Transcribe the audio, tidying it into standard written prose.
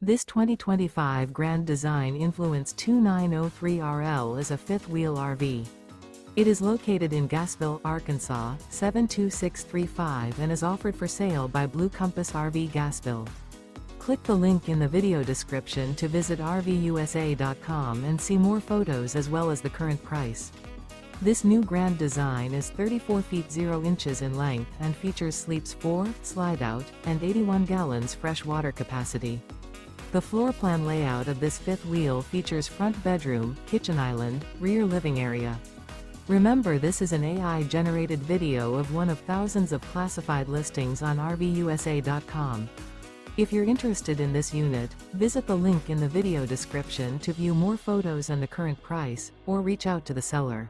This 2025 Grand Design Influence 2903RL is a fifth-wheel RV. It is located in Gassville, Arkansas, 72635 and is offered for sale by Blue Compass RV Gassville. Click the link in the video description to visit RVUSA.com and see more photos as well as the current price. This new Grand Design is 34 feet 0 inches in length and features sleeps 4, Slideout, and 81 gallons fresh water capacity. The floor plan layout of this fifth wheel features front bedroom, kitchen island, rear living area. Remember, this is an AI-generated video of one of thousands of classified listings on RVUSA.com. If you're interested in this unit, visit the link in the video description to view more photos and the current price, or reach out to the seller.